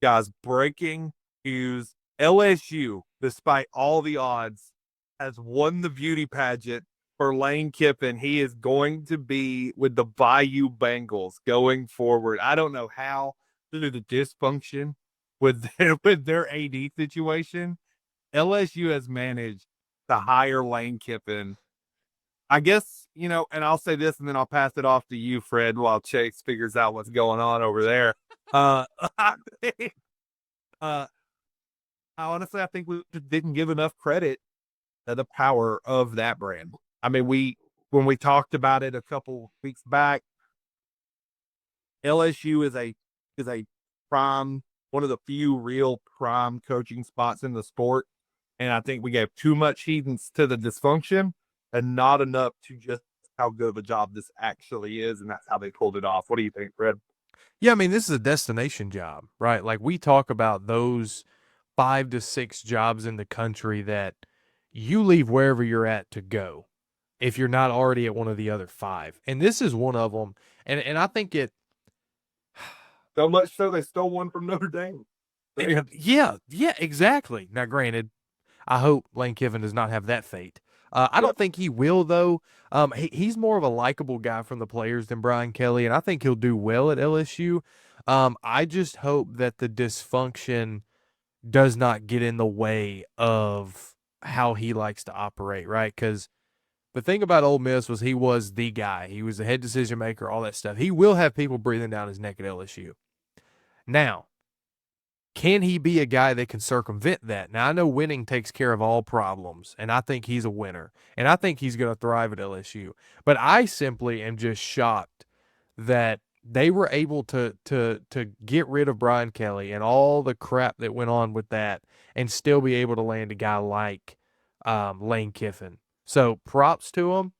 Guys, breaking news. LSU, despite all the odds, has won the beauty pageant for Lane Kiffin. He is going to be with the Bayou Bengals going forward. I don't know how, due to the dysfunction with their AD situation, LSU has managed to hire Lane Kiffin. I guess, and I'll say this and then I'll pass it off to you, Fred, while Chase figures out what's going on over there. Uh, uh, I think we didn't give enough credit to the power of that brand. I mean, when we talked about it a couple weeks back, LSU is a prime, one of the few real prime coaching spots in the sport. And I think we gave too much heed to the dysfunction and not enough to just how good of a job this actually is. And that's how they pulled it off. What do you think, Fred? Yeah, I mean, this is a destination job, right? Like we talk about those 5 to 6 jobs in the country that you leave wherever you're at to go if you're not already at one of the other five. And this is one of them. And I think So much so they stole one from Notre Dame. yeah, exactly. Now, granted, I hope Lane Kiffin does not have that fate. I Yep. don't think he will, though. He's more of a likable guy from the players than Brian Kelly, and I think he'll do well at LSU. I just hope that the dysfunction does not get in the way of how he likes to operate, right? Because the thing about Ole Miss was he was the guy. He was the head decision maker, all that stuff. He will have people breathing down his neck at LSU. Now, can he be a guy that can circumvent that? Now, I know winning takes care of all problems, and I think he's a winner, and I think he's going to thrive at LSU. But I simply am just shocked that they were able to get rid of Brian Kelly and all the crap that went on with that, and still be able to land a guy like Lane Kiffin. So props to him.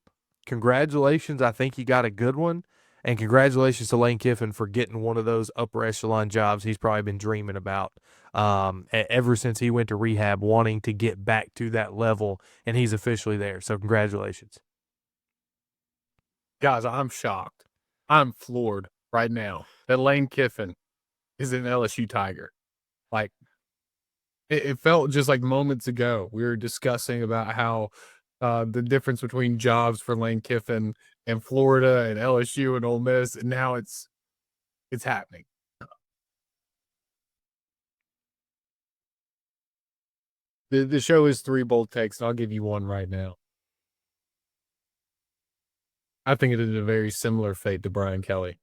Congratulations. I think he got a good one. And congratulations to Lane Kiffin for getting one of those upper echelon jobs he's probably been dreaming about ever since he went to rehab, wanting to get back to that level, and he's officially there. So congratulations. Guys, I'm shocked. I'm floored right now that Lane Kiffin is an LSU Tiger. Like, it felt just like moments ago we were discussing about how the difference between jobs for Lane Kiffin and Florida and LSU and Ole Miss, and now it's happening. The show is 3 bold takes, and I'll give you one right now. I think it is a very similar fate to Brian Kelly.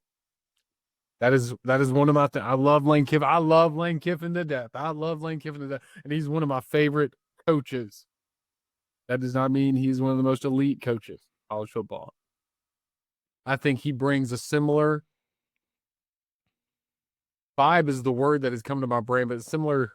That is one of my things. I love Lane Kiffin. I love Lane Kiffin to death. I love Lane Kiffin to death, and he's one of my favorite coaches. That does not mean he's one of the most elite coaches in college football. I think he brings a similar vibe is the word that has come to my brain, but similar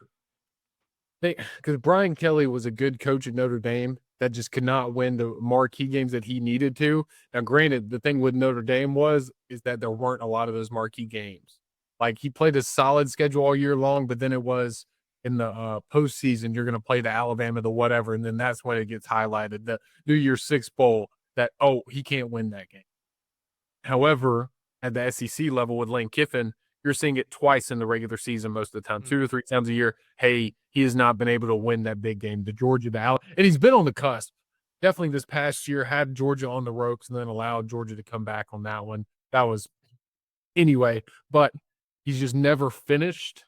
thing because Brian Kelly was a good coach at Notre Dame that just could not win the marquee games that he needed to. Now, granted, the thing with Notre Dame is that there weren't a lot of those marquee games. Like he played a solid schedule all year long, but then it was in the postseason, you're going to play the Alabama, the whatever, and then that's when it gets highlighted. The New Year's Six Bowl that he can't win that game. However, at the SEC level with Lane Kiffin, you're seeing it twice in the regular season most of the time, 2 to 3 times a year. Hey, he has not been able to win that big game, the Georgia, the Alabama, and he's been on the cusp. Definitely this past year had Georgia on the ropes and then allowed Georgia to come back on that one. That was anyway, but he's just never finished.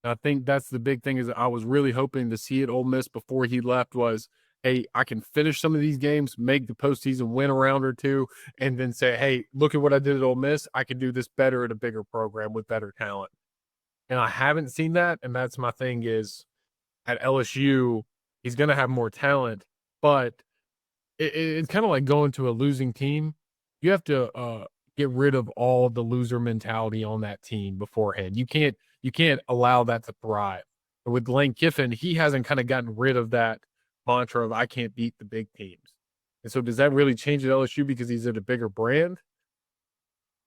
I think that's the big thing is I was really hoping to see at Ole Miss before he left was, hey, I can finish some of these games, make the postseason, win a round or two, and then say, hey, look at what I did at Ole Miss. I can do this better at a bigger program with better talent. And I haven't seen that, and that's my thing is at LSU, he's going to have more talent, but it's kind of like going to a losing team. You have to get rid of all the loser mentality on that team beforehand. You can't allow that to thrive. But with Lane Kiffin, he hasn't kind of gotten rid of that mantra of I can't beat the big teams. And so does that really change at LSU because he's at a bigger brand?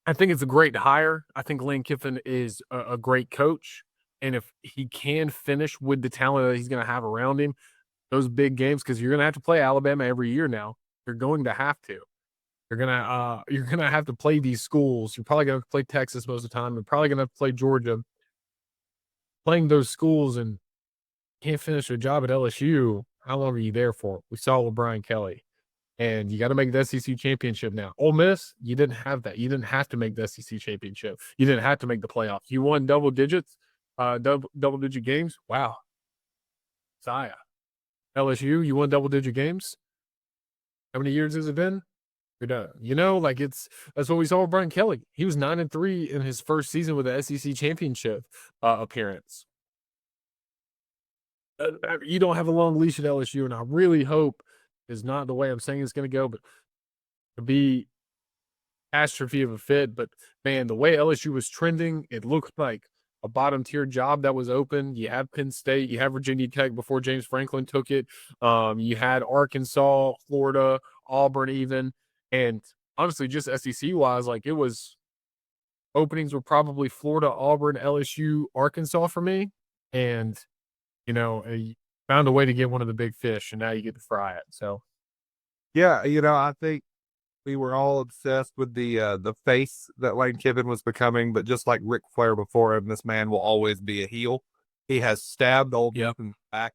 I think it's a great hire. I think Lane Kiffin is a great coach. And if he can finish with the talent that he's going to have around him, those big games, because you're going to have to play Alabama every year now. You're going to have to. You're gonna have to play these schools. You're probably gonna play Texas most of the time. You're probably gonna have to play Georgia. playing those schools and can't finish a job at LSU, how long are you there for? We saw with Brian Kelly. And you got to make the SEC championship now. Ole Miss, you didn't have that. You didn't have to make the SEC championship. You didn't have to make the playoffs. You won double digits, double digit games. Wow. Saya. LSU, you won double digit games. How many years has it been? You're done. You know, like that's what we saw with Brian Kelly. He was 9-3 in his first season with the SEC championship appearance. You don't have a long leash at LSU, and I really hope is not the way I'm saying it's going to go, but to be catastrophe of a fit. But man, the way LSU was trending, it looked like a bottom tier job that was open. You have Penn State, you have Virginia Tech before James Franklin took it. You had Arkansas, Florida, Auburn, even, and honestly, just SEC wise, like it was openings were probably Florida, Auburn, LSU, Arkansas for me, and you know, you found a way to get one of the big fish, and now you get to fry it. So, Yeah, I think we were all obsessed with the face that Lane Kiffin was becoming, but just like Ric Flair before him, this man will always be a heel. He has stabbed Old Miss in the back.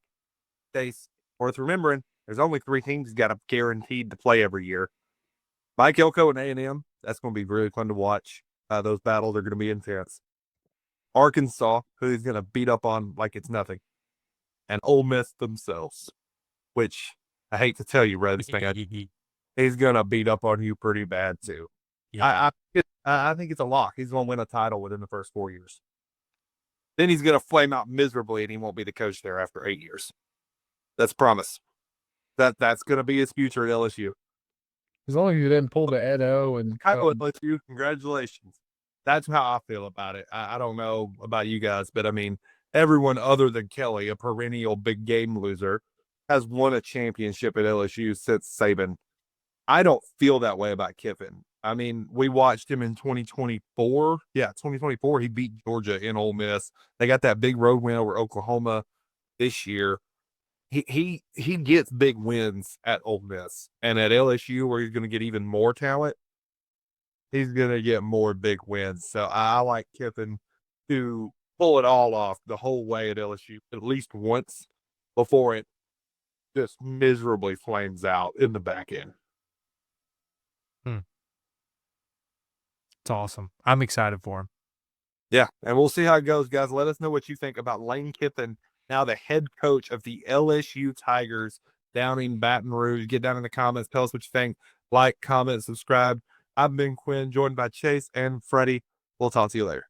Stays worth remembering. There's only 3 teams he's got a guaranteed to play every year. Mike Elko and A&M. That's going to be really fun to watch. Those battles are going to be intense. Arkansas, who he's going to beat up on like it's nothing, and Ole Miss themselves, which I hate to tell you, Reds fan, he's going to beat up on you pretty bad too. Yeah. I think it's a lock. He's going to win a title within the first 4 years. Then he's going to flame out miserably, and he won't be the coach there after 8 years. That's promise. That's going to be his future at LSU. As long as you didn't pull the Ed O and LSU, congratulations. That's how I feel about it. I don't know about you guys, but I mean, everyone other than Kelly, a perennial big game loser, has won a championship at LSU since Saban. I don't feel that way about Kiffin. I mean, we watched him in 2024. Yeah, 2024, he beat Georgia in Ole Miss. They got that big road win over Oklahoma this year. He gets big wins at Ole Miss, and at LSU, where he's going to get even more talent, he's going to get more big wins. So I like Kiffin to pull it all off the whole way at LSU at least once before it just miserably flames out in the back end. It's awesome. I'm excited for him. Yeah, and we'll see how it goes, guys. Let us know what you think about Lane Kiffin, now the head coach of the LSU Tigers down in Baton Rouge. Get down in the comments. Tell us what you think. Like, comment, subscribe. I've been Quinn, joined by Chase and Freddie. We'll talk to you later.